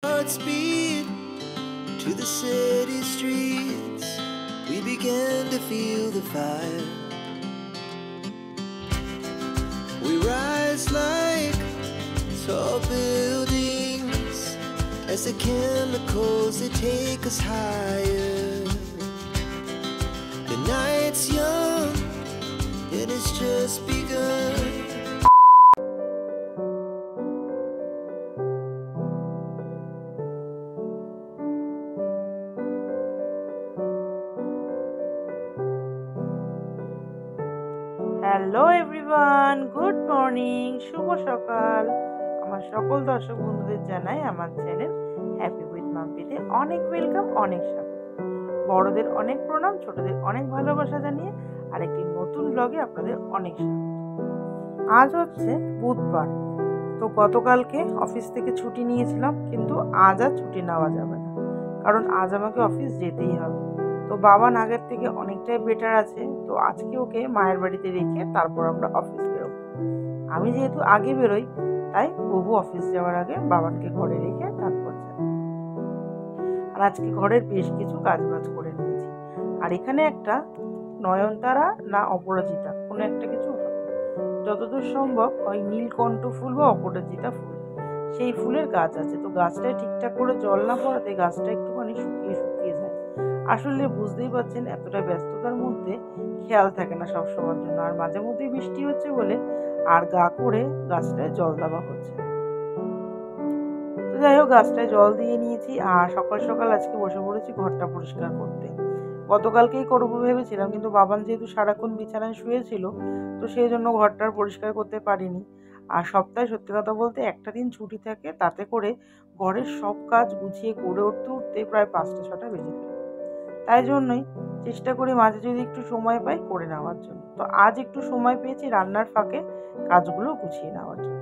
Hearts beat to the city streets. We began to feel the fire. We rise like tall buildings as the chemicals they take us higher. The night's young and it's just begun. Hello everyone, good morning, শুভ সকাল। আমার সকল দর্শক বন্ধুদের জানাই আমার channel happy with মাম্পিতে অনেক welcome, অনেক স্বাগত। বড়দের অনেক প্রণাম, ছোটদের অনেক ভালোবাসা জানিয়ে আরেকটি নতুন ব্লগে আপনাদের অনেক স্বাগত। আজ হচ্ছে বুধবার, তো গতকালকে অফিস থেকে ছুটি নিয়েছিলাম, কিন্তু আজ আর ছুটি নেওয়া যাবে না, কারণ আজ আমাকে অফিস যেতেই হবে। তো বাবা আগের থেকে অনেকটাই বেটার আছে, তো আজকে ওকে মায়ের বাড়িতে রেখে তারপর আমরা অফিস বেরোবো। আমি যেহেতু আগে বেরোই, তাই প্রভু অফিস যাওয়ার আগে বাবানকে ঘরে রেখে তারপর যাবে। আর আজকে ঘরের বেশ কিছু কাজবাজ করে নিয়েছি। আর এখানে একটা নয়নতারা না অপরাজিতা কোনো একটা কিছু হবে, যতদূর সম্ভব ওই নীলকণ্ঠ ফুল বা অপরাজিতা ফুল, সেই ফুলের গাছ আছে। তো গাছটায় ঠিকঠাক করে জল না পড়াতে গাছটা একটুখানি শুকিয়ে শুকিয়ে যায়। আসলে বুঝতেই পারছেন, এতটা ব্যস্ততার মধ্যে খেয়াল থাকে না সব সময়ের জন্য, আর মাঝে মধ্যেই বৃষ্টি হচ্ছে বলে আর গা করে গাছটায় জল দেওয়া হচ্ছে। তো যাই হোক, গাছটায় জল দিয়ে নিয়েছি, আর সকাল সকাল আজকে বসে পড়েছি ঘরটা পরিষ্কার করতে। গতকালকেই করবো ভেবেছিলাম, কিন্তু বাবান যেহেতু সারাক্ষণ বিছানায় শুয়েছিল, তো সেই জন্য ঘরটার পরিষ্কার করতে পারিনি। আর সপ্তাহে সত্যি কথা বলতে একটা দিন ছুটি থাকে, তাতে করে ঘরের সব কাজ গুছিয়ে করে উঠতে উঠতে প্রায় 5টা-6টা বেজে ফেলে। তাই জন্যই চেষ্টা করি মাঝে যদি একটু সময় পাই করে নেওয়ার জন্য। তো আজ একটু সময় পেয়েছি রান্নার ফাঁকে কাজগুলো গুছিয়ে নেওয়ার জন্য।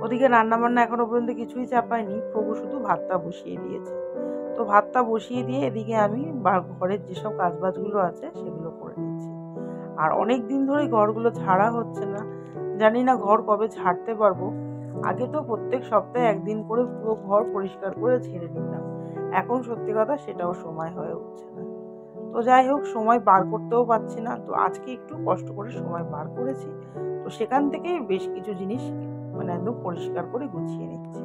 ওদিকে রান্নাবান্না এখনো পর্যন্ত কিছুই চাপায়নি, প্রভু শুধু ভাতটা বসিয়ে দিয়েছে। তো ভাতটা বসিয়ে দিয়ে এদিকে আমি ঘরের যেসব কাজবাজগুলো আছে সেগুলো করে নিচ্ছি। আর অনেক দিন ধরেই ঘরগুলো ঝাড়া হচ্ছে না, জানি না ঘর কবে ঝাড়তে পারবো। আগে তো প্রত্যেক সপ্তাহে একদিন করে পুরো ঘর পরিষ্কার করে ঝেড়ে নিতাম, এখন সত্যি কথা সেটাও সময় হয়ে উঠছে না। তো যাই হোক, সময় বার করতেও পারছি না, তো আজকে একটু কষ্ট করে সময় বার করেছি। তো সেখান থেকেই বেশ কিছু জিনিস একদম পরিষ্কার করে গুছিয়ে নিচ্ছি।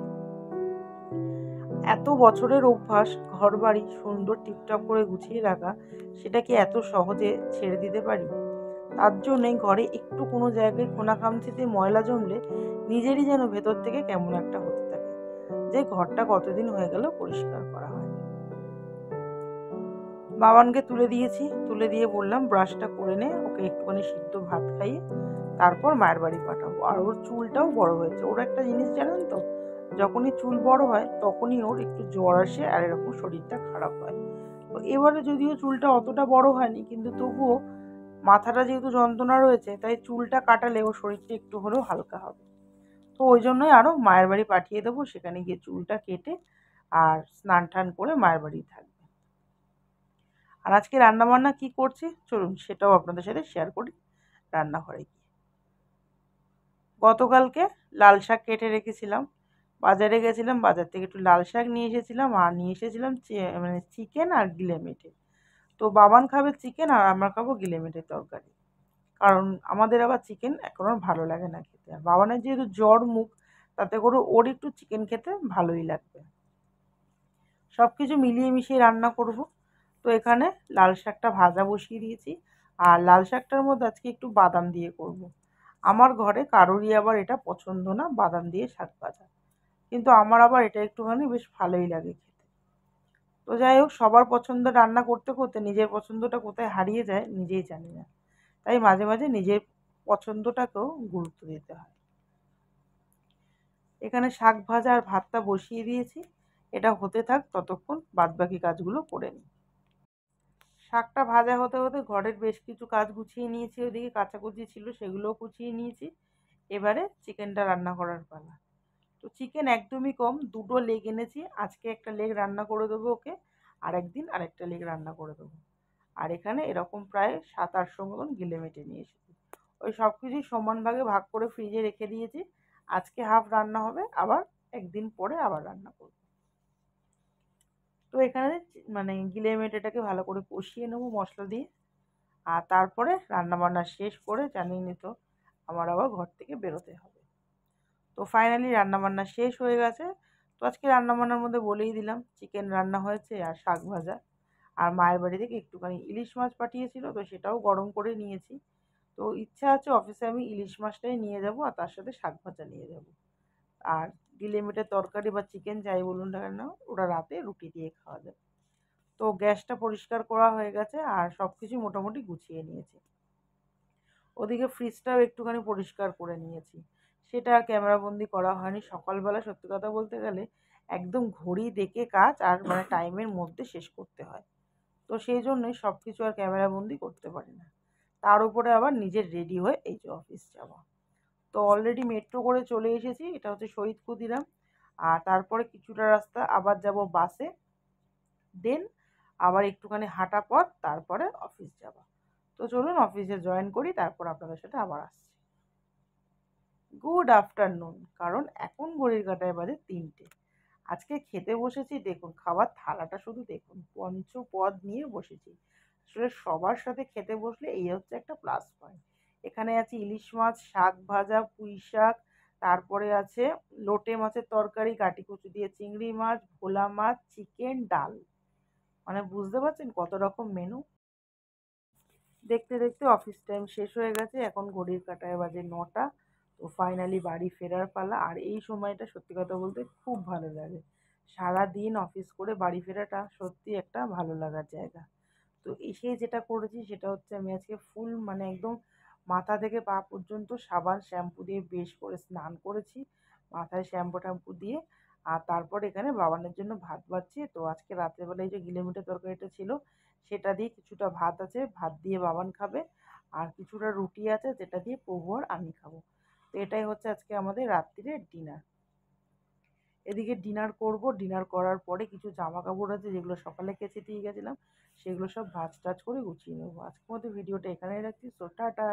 এত বছরের অভ্যাস ঘর বাড়ি সুন্দর টিপটপ করে গুছিয়ে রাখা, সেটা কি এত সহজে ছেড়ে দিতে পারি? তার জন্যই ঘরে একটু কোনো জায়গায় কোনাখামচিতে ময়লা জমলে নিজেরই যেন ভেতর থেকে কেমন একটা হতে থাকে, যে ঘরটা কতদিন হয়ে গেল পরিষ্কার করা হয়। বাবানকে তুলে দিয়েছি, তুলে দিয়ে বললাম ব্রাশটা করে নে, ওকে একটুখানি সিদ্ধ ভাত খাইয়ে তারপর মায়ের বাড়ি পাঠাবো। আর ওর চুলটাও বড় হয়েছে। ওর একটা জিনিস জানেন তো, যখনই চুল বড় হয় তখনই ওর একটু জ্বর আসে আর এরকম শরীরটা খারাপ হয়। তো এবারে যদিও চুলটা অতটা বড় হয়নি, কিন্তু তবুও মাথাটা যেহেতু যন্ত্রণা রয়েছে, তাই চুলটা কাটালে ওর শরীরটা একটু হলেও হালকা হবে। তো ওই জন্যই আরও মায়ের বাড়ি পাঠিয়ে দেবো, সেখানে গিয়ে চুলটা কেটে আর স্নান টান করে মায়ের বাড়ি থাকবে। আর আজকে রান্নাবান্না কি করছি চলুন সেটাও আপনাদের সাথে শেয়ার করি রান্নাঘরে গিয়ে। গতকালকে লাল শাক কেটে রেখেছিলাম, বাজারে গেছিলাম, বাজার থেকে একটু লাল শাক নিয়ে এসেছিলাম, আর নিয়ে এসেছিলাম চিকেন আর গিলে মেটে। তো বাবান খাবে চিকেন আর আমরা খাবো গিলে মেটের তরকারি, কারণ আমাদের আবার চিকেন এখন আর ভালো লাগে না খেতে। আর বাবানের যেহেতু জ্বর মুখ, তাতে করে ওর একটু চিকেন খেতে ভালোই লাগবে। সব কিছু মিলিয়ে মিশিয়ে রান্না করব। তো এখানে লাল শাকটা ভাজা বসিয়ে দিয়েছি, আর লাল শাকটার মধ্যে আজকে একটু বাদাম দিয়ে করব। আমার ঘরে কারোরই আবার এটা পছন্দ না, বাদাম দিয়ে শাক ভাজা, কিন্তু আমার আবার এটা একটুখানি বেশ ভালোই লাগে খেতে। তো যাই হোক, সবার পছন্দ রান্না করতে করতে নিজের পছন্দটা কোথায় হারিয়ে যায় নিজেই জানি না, তাই মাঝে মাঝে নিজের পছন্দটাকেও গুরুত্ব দিতে হয়। এখানে শাক ভাজা আর ভাতটা বসিয়ে দিয়েছি, এটা হতে থাক, ততক্ষণ বাদবাকি কাজগুলো করে নিই। শাকটা ভাজা হতে হতে ঘরের বেশ কিছু কাজ গুছিয়ে নিয়েছি, ওদিকে কাচাকুচি ছিল সেগুলোও গুছিয়ে নিয়েছি। এবারে চিকেনটা রান্না করার পালা। তো চিকেন একদমই কম, 2টো লেগ এনেছি, আজকে একটা লেগ রান্না করে দেবো ওকে, আর একদিন আরেকটা লেগ রান্না করে দেবো। আর এখানে এরকম প্রায় 700-800 মতন গিলে মেটে নিয়ে এসেছি। ওই সব কিছুই সমান ভাগে ভাগ করে ফ্রিজে রেখে দিয়েছি। আজকে হাফ রান্না হবে, আবার একদিন পরে আবার রান্না করব। তো এখানে মানে গিলে মেটেটাকে ভালো করে কষিয়ে নেবো মশলা দিয়ে, আর তারপরে রান্নাবান্না শেষ করে জানিয়ে তো আমার আবার ঘর থেকে বেরোতে হবে। তো ফাইনালি রান্নাবান্না শেষ হয়ে গেছে। তো আজকে রান্নাবান্নার মধ্যে বলেই দিলাম, চিকেন রান্না হয়েছে আর শাক ভাজা। আর মায়ের বাড়ি থেকে একটুখানি ইলিশ মাছ পাঠিয়েছিল, তো সেটাও গরম করে নিয়েছি। তো ইচ্ছা আছে অফিসে আমি ইলিশ মাছটাই নিয়ে যাব আর তার সাথে শাক ভাজা নিয়ে যাব। আর গিলে মেটে তরকারি বা চিকেন যাই বলুন না কেন ওটা রাতে রুটি দিয়ে খাওয়া যাবে। তো গ্যাসটা পরিষ্কার করা হয়ে গেছে আর সব কিছু মোটামুটি গুছিয়ে নিয়েছি। ওদিকে ফ্রিজটাও একটুখানি পরিষ্কার করে নিয়েছি। সেটা আর ক্যামেরাবন্দি করা হয়নি। সকালবেলা সত্যি কথা বলতে গেলে একদম ঘড়ি দেখে কাজ আর মানে টাইমের মধ্যে শেষ করতে হয়। তো সেই জন্যই সব কিছু আর ক্যামেরাবন্দি করতে পারি না। তার উপরে আবার নিজের রেডি হয়ে এই যে অফিস যাওয়া। তো অলরেডি মেট্রো করে চলে এসেছি, এটা হচ্ছে শহীদ ক্ষুদিরাম। আর তারপরে কিছুটা রাস্তা আবার যাব বাসে, দেন আবার একটুখানি হাঁটা পথ, তারপরে অফিস যাওয়া। তো চলুন অফিসে জয়েন করি, তারপর আপনাদের সাথে আবার আসছি। গুড আফটারনুন, কারণ এখন ঘড়ির কাঁটায় বাজে 3টে। আজকে খেতে বসেছি, দেখুন খাবার থালাটা শুধু দেখুন, পঞ্চপদ নিয়ে বসেছি। আসলে সবার সাথে খেতে বসলে এই হচ্ছে একটা প্লাস পয়েন্ট। এখানে আছে ইলিশ মাছ, শাক ভাজা, পুঁই শাক, তারপরে আছে লোটে মাছের তরকারি, কাটি কচু দিয়ে চিংড়ি মাছ, ভোলা মাছ, চিকেন, ডাল। মানে বুঝতে পারছেন কত রকম মেনু। দেখতে দেখতে অফিস টাইম শেষ হয়ে গেছে, এখন ঘড়ির কাঁটায় বাজে 9টা। তো ফাইনালি বাড়ি ফেরার পালা। আর এই সময়টা সত্যি কথা বলতে খুব ভালো লাগে। সারাদিন অফিস করে বাড়ি ফেরাটা সত্যি একটা ভালো লাগার জায়গা। তো এসে যেটা করেছি সেটা হচ্ছে আমি আজকে ফুল মানে একদম মাথা থেকে পা পর্যন্ত সাবান শ্যাম্পু দিয়ে বেশ করে স্নান করেছি, মাথায় শ্যাম্পু ট্যাম্পু দিয়ে। আর তারপর এখানে বাবানের জন্য ভাত বাড়ছি। তো আজকে রাত্রেবেলায় যে গিলেমিটের তরকারিটা ছিল সেটা দিয়ে কিছুটা ভাত আছে, ভাত দিয়ে বাবান খাবে। আর কিছুটা রুটি আছে যেটা দিয়ে প্রভু আর আমি খাবো। তো এটাই হচ্ছে আজকে আমাদের রাত্রিরের ডিনার। এদিকে ডিনার করব, ডিনার করার পরে কিছু জামা কাপড় আছে যেগুলো সকালে কেচে দিয়ে গেছিলাম, সেগুলো সব ভাঁজ টাজ করে গুছিয়ে নেবো। আজকের মতো ভিডিওটা এখানেই রাখছি। So tata,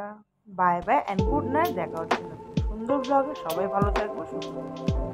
bye bye and good night. দেখা হচ্ছে নতুন সুন্দর ব্লগে। সবাই ভালো থাকবো, সুস্থ থাকবো।